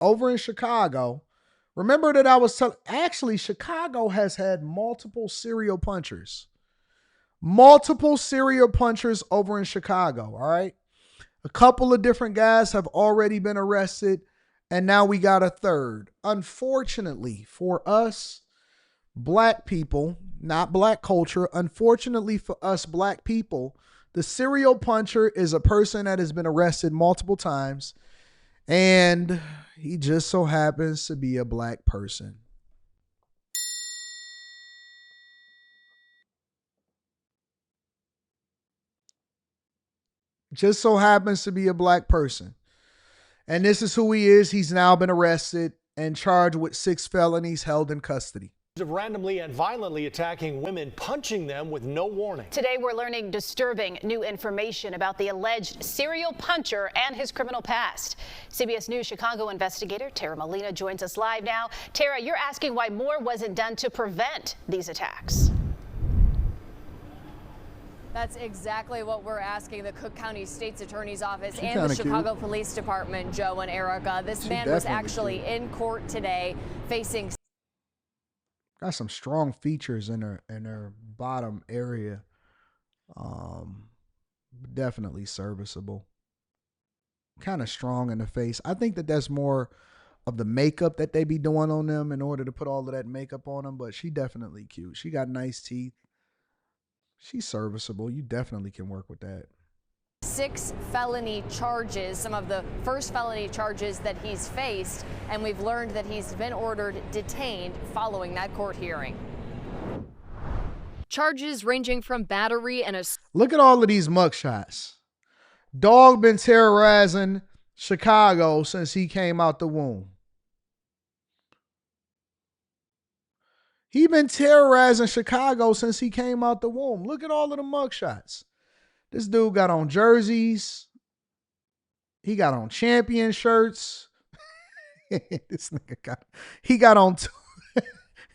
over in Chicago. Remember that I was telling, actually, Chicago has had multiple serial punchers. Multiple serial punchers over in Chicago, all right? A couple of different guys have already been arrested, and now we got a third. Unfortunately for us, black people, not black culture, unfortunately for us black people, the serial puncher is a person that has been arrested multiple times, and he just so happens to be a black person. Just so happens to be a black person. And this is who he is. He's now been arrested and charged with 6 felonies, held in custody. Of randomly and violently attacking women, punching them with no warning. Today we're learning disturbing new information about the alleged serial puncher and his criminal past. CBS News Chicago investigator Tara Molina joins us live now. Tara, you're asking why more wasn't done to prevent these attacks. That's exactly what we're asking the Cook County State's Attorney's Office and the Chicago Police Department, Joe and Erica. This man was actually in court today facing. Got some strong features in her bottom area. Definitely serviceable. Kind of strong in the face. I think that that's more of the makeup that they be doing on them in order to put all of that makeup on them. But she definitely cute. She got nice teeth. She's serviceable. You definitely can work with that. 6 felony charges, some of the first felony charges that he's faced, and we've learned that he's been ordered detained following that court hearing. Charges ranging from battery and Look at all of these mugshots. Dog been terrorizing Chicago since he came out the womb. He been terrorizing Chicago since he came out the womb. Look at all of the mugshots. This dude got on jerseys. He got on champion shirts. This nigga he got on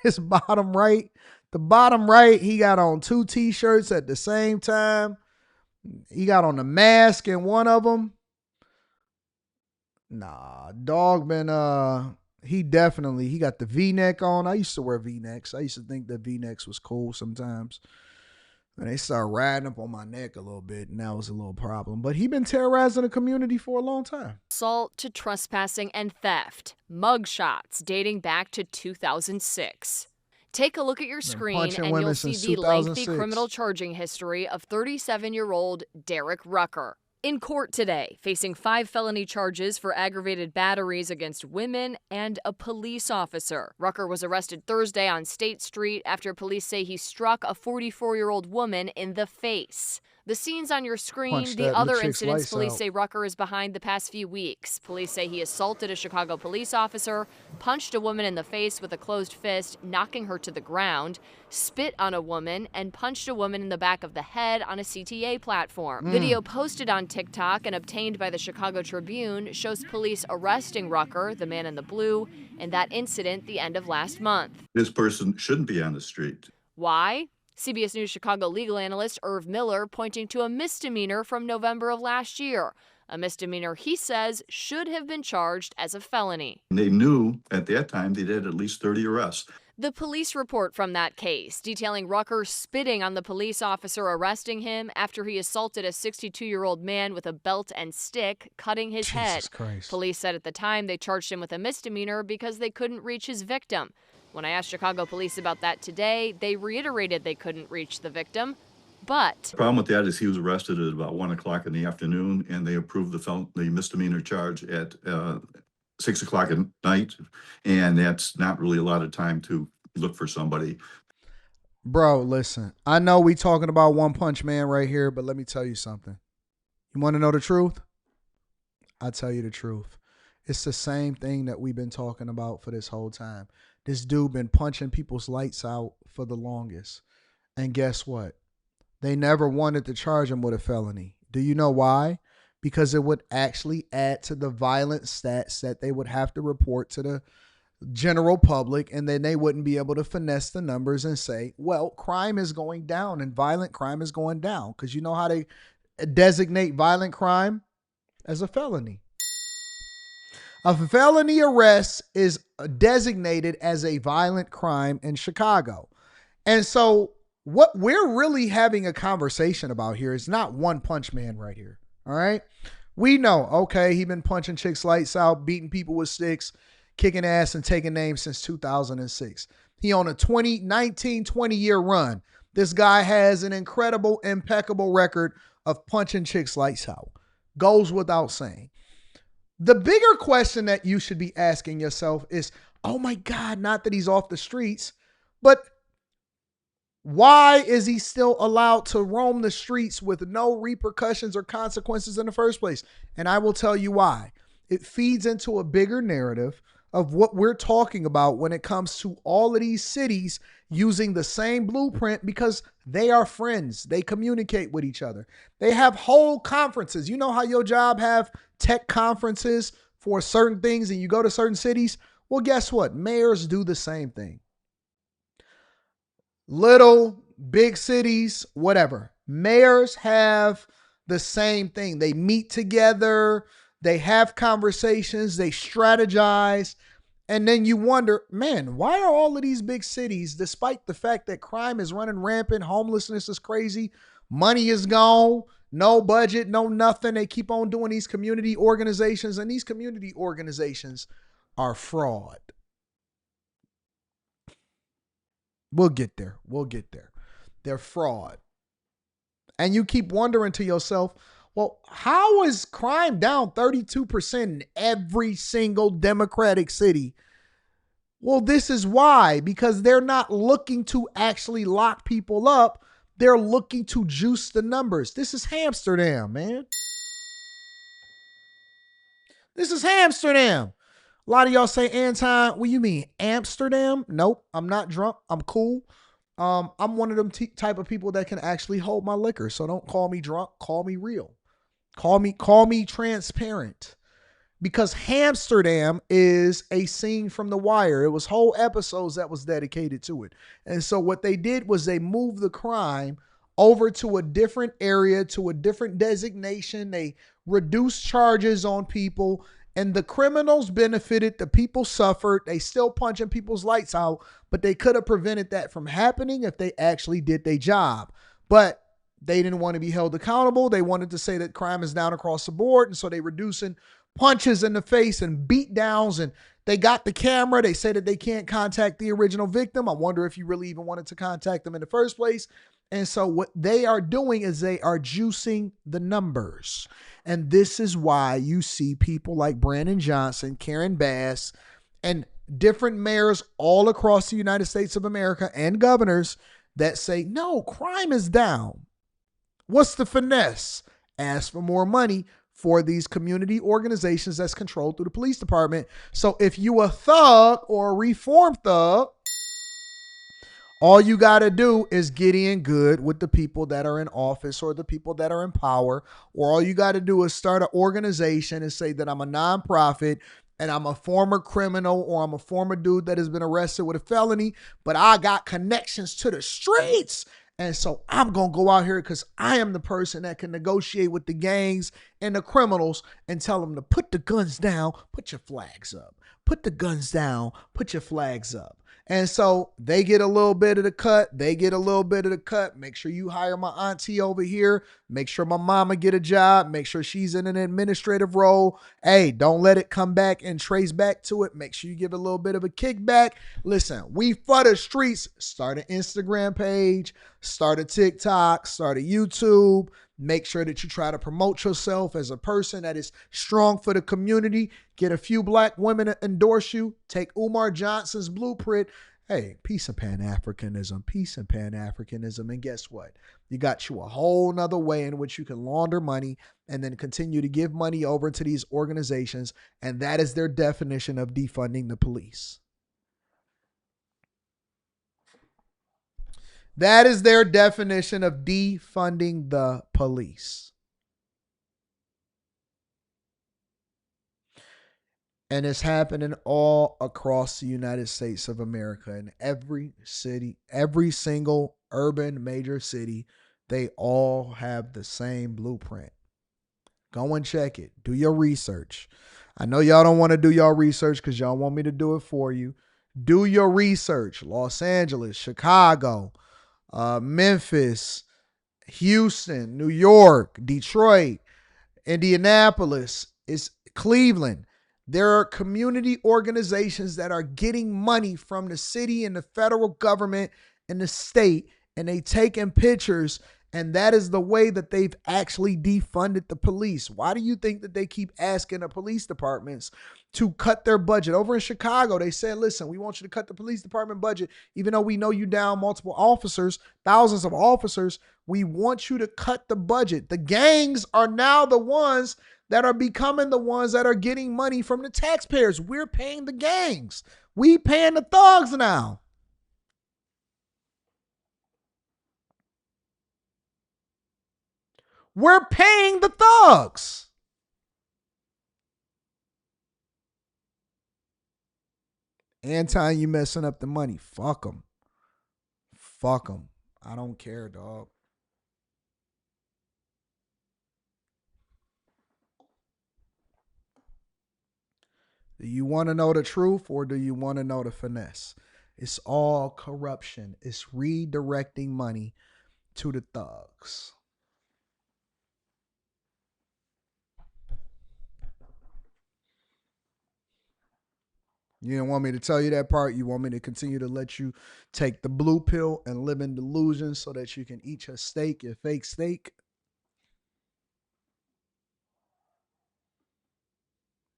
his bottom right. The bottom right, he got on 2 t-shirts at the same time. He got on the mask in one of them. Nah, dog been he got the V-neck on. I used to wear V-necks. I used to think that V-necks was cool sometimes. And they started riding up on my neck a little bit, and that was a little problem. But he been terrorizing the community for a long time. Assault to trespassing and theft. Mugshots dating back to 2006. Take a look at your screen and you'll see the lengthy criminal charging history of 37-year-old Derek Rucker. In court today, facing 5 felony charges for aggravated batteries against women and a police officer. Rucker was arrested Thursday on State Street after police say he struck a 44-year-old woman in the face. The scenes on your screen, the other incidents police say Rucker is behind the past few weeks. Police say he assaulted a Chicago police officer, punched a woman in the face with a closed fist, knocking her to the ground, spit on a woman, and punched a woman in the back of the head on a CTA platform. Video posted on TikTok and obtained by the Chicago Tribune shows police arresting Rucker, the man in the blue, in that incident the end of last month. This person shouldn't be on the street. Why? CBS News Chicago legal analyst Irv Miller pointing to a misdemeanor from November of last year. A misdemeanor he says should have been charged as a felony. They knew at that time they did at least 30 arrests. The police report from that case detailing Rucker spitting on the police officer arresting him after he assaulted a 62-year-old man with a belt and stick, cutting his head. Christ. Police said at the time they charged him with a misdemeanor because they couldn't reach his victim. When I asked Chicago police about that today, they reiterated they couldn't reach the victim, but... The problem with that is he was arrested at about 1 o'clock in the afternoon, and they approved the misdemeanor charge at 6 o'clock at night, and that's not really a lot of time to look for somebody. Bro, listen, I know we talking about One Punch Man right here, but let me tell you something. You want to know the truth? I'll tell you the truth. It's the same thing that we've been talking about for this whole time. This dude been punching people's lights out for the longest. And guess what? They never wanted to charge him with a felony. Do you know why? Because it would actually add to the violent stats that they would have to report to the general public, and then they wouldn't be able to finesse the numbers and say, well, crime is going down and violent crime is going down. Because you know how they designate violent crime? As a felony. A felony arrest is designated as a violent crime in Chicago. And so what we're really having a conversation about here is not One Punch Man right here. All right. We know, okay, he been punching chicks lights out, beating people with sticks, kicking ass and taking names since 2006. He on a 20-year run. This guy has an incredible, impeccable record of punching chicks lights out. Goes without saying. The bigger question that you should be asking yourself is, oh my God, not that he's off the streets, but why is he still allowed to roam the streets with no repercussions or consequences in the first place? And I will tell you why. It feeds into a bigger narrative of what we're talking about when it comes to all of these cities using the same blueprint because they are friends. They communicate with each other. They have whole conferences. You know how your job have tech conferences for certain things and you go to certain cities? Well, guess what? Mayors do the same thing. Little, big cities, whatever. Mayors have the same thing. They meet together, they have conversations, they strategize, and then you wonder, man, why are all of these big cities, despite the fact that crime is running rampant, homelessness is crazy, money is gone, no budget, no nothing, they keep on doing these community organizations, and these community organizations are fraud. We'll get there. They're fraud. And you keep wondering to yourself, well, how is crime down 32% in every single Democratic city? Well, this is why, because they're not looking to actually lock people up. They're looking to juice the numbers. This is Amsterdam, man. This is Amsterdam. A lot of y'all say, Anton, what you mean, Amsterdam? Nope, I'm not drunk. I'm cool. I'm one of them type of people that can actually hold my liquor. So don't call me drunk. Call me real. Call me transparent. Because Amsterdam is a scene from The Wire. It was whole episodes that was dedicated to it. And so what they did was they moved the crime over to a different area, to a different designation. They reduced charges on people. And the criminals benefited, the people suffered, they still punching people's lights out, but they could have prevented that from happening if they actually did their job. But they didn't want to be held accountable. They wanted to say that crime is down across the board, and so they reducing punches in the face and beat downs, and they got the camera. They say that they can't contact the original victim. I wonder if you really even wanted to contact them in the first place. And so what they are doing is they are juicing the numbers. And this is why you see people like Brandon Johnson, Karen Bass, and different mayors all across the United States of America and governors that say, no, crime is down. What's the finesse? Ask for more money for these community organizations that's controlled through the police department. So if you a thug or a reform thug, all you got to do is get in good with the people that are in office or the people that are in power, or all you got to do is start an organization and say that I'm a nonprofit and I'm a former criminal or I'm a former dude that has been arrested with a felony, but I got connections to the streets. And so I'm going to go out here because I am the person that can negotiate with the gangs and the criminals and tell them to put the guns down, put your flags up. Put the guns down, put your flags up. And so they get a little bit of the cut. They get a little bit of the cut. Make sure you hire my auntie over here. Make sure my mama get a job. Make sure she's in an administrative role. Hey, don't let it come back and trace back to it. Make sure you give a little bit of a kickback. Listen, we for the streets. Start an Instagram page. Start a TikTok. Start a YouTube. Make sure that you try to promote yourself as a person that is strong for the community. Get a few black women to endorse you. Take Umar Johnson's blueprint. Hey, peace and Pan-Africanism, peace and Pan-Africanism. And guess what? You got you a whole nother way in which you can launder money and then continue to give money over to these organizations. And that is their definition of defunding the police. That is their definition of defunding the police. And it's happening all across the United States of America. In every city, every single urban major city, they all have the same blueprint. Go and check it. Do your research. I know y'all don't want to do y'all research because y'all want me to do it for you. Do your research. Los Angeles, Chicago, Memphis, Houston, New York, Detroit, Indianapolis, it's Cleveland. There are community organizations that are getting money from the city and the federal government and the state, and they taking pictures, and that is the way that they've actually defunded the police. Why do you think that they keep asking the police departments to cut their budget? Over in Chicago, they said, listen, we want you to cut the police department budget, even though we know you down multiple officers, thousands of officers. We want you to cut the budget. The gangs are now the ones that are becoming the ones that are getting money from the taxpayers. We're paying the gangs. We paying the thugs now. We're paying the thugs. Anton, you messing up the money. Fuck them. Fuck them. I don't care, dog. Do you want to know the truth or do you want to know the finesse? It's all corruption. It's redirecting money to the thugs. You didn't want me to tell you that part. You want me to continue to let you take the blue pill and live in delusion so that you can eat your steak, your fake steak.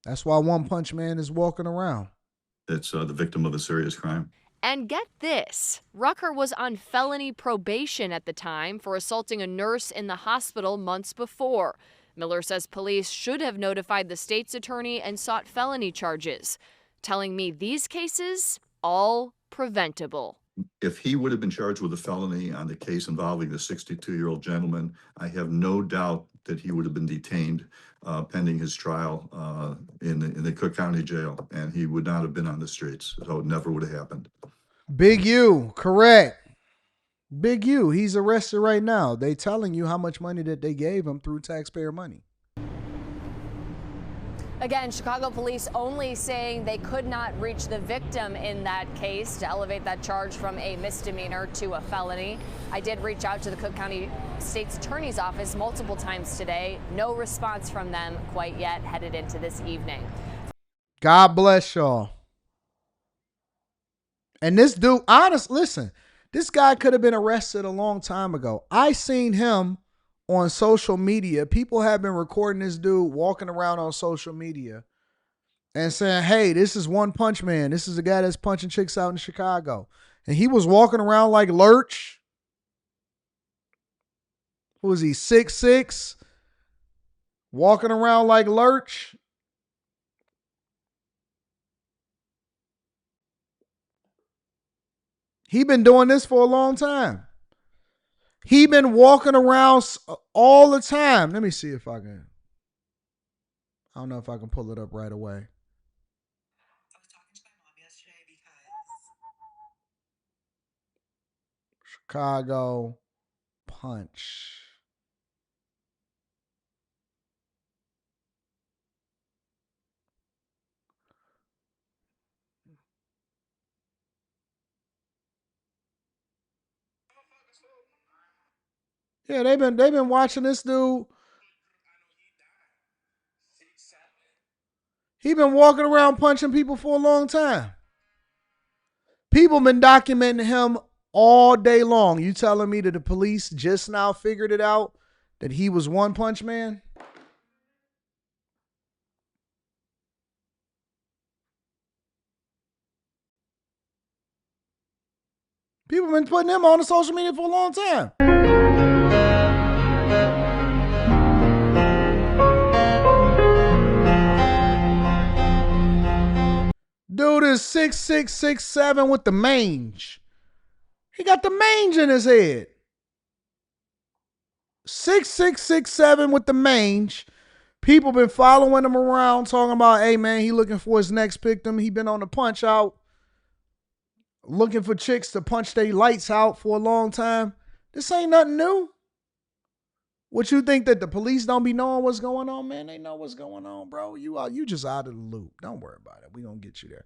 That's why One Punch Man is walking around. It's the victim of a serious crime. And get this, Rucker was on felony probation at the time for assaulting a nurse in the hospital months before. Miller says police should have notified the state's attorney and sought felony charges, telling me these cases, all preventable. If he would have been charged with a felony on the case involving the 62-year-old gentleman, I have no doubt that he would have been detained pending his trial in the Cook County Jail, and he would not have been on the streets. So it never would have happened. Big U, correct. Big U, he's arrested right now. They telling you how much money that they gave him through taxpayer money. Again, Chicago police only saying they could not reach the victim in that case to elevate that charge from a misdemeanor to a felony. I did reach out to the Cook County State's Attorney's Office multiple times today. No response from them quite yet, headed into this evening. God bless y'all. And this dude, listen, this guy could have been arrested a long time ago. I seen him on social media. People have been recording this dude walking around on social media and saying, hey, this is One Punch Man. This is the guy that's punching chicks out in Chicago. And he was walking around like Lurch. Who was he, 6'6"? Walking around like Lurch. He been doing this for a long time. He been walking around all the time. Let me see if I can. I don't know if I can pull it up right away. I was talking to my mom yesterday because Chicago Punch. Yeah, they've been watching this dude. He been walking around punching people for a long time. People been documenting him all day long. You telling me that the police just now figured it out that he was One Punch Man? People been putting him on the social media for a long time. Dude is 6'6", 6'7" with the mange. He got the mange in his head. 6'6", 6'7" with the mange. People been following him around talking about, hey man, he looking for his next victim. He been on the punch out, looking for chicks to punch their lights out for a long time. This ain't nothing new. What you think that the police don't be knowing what's going on, man? They know what's going on, bro. You just out of the loop. Don't worry about it. We gonna get you there.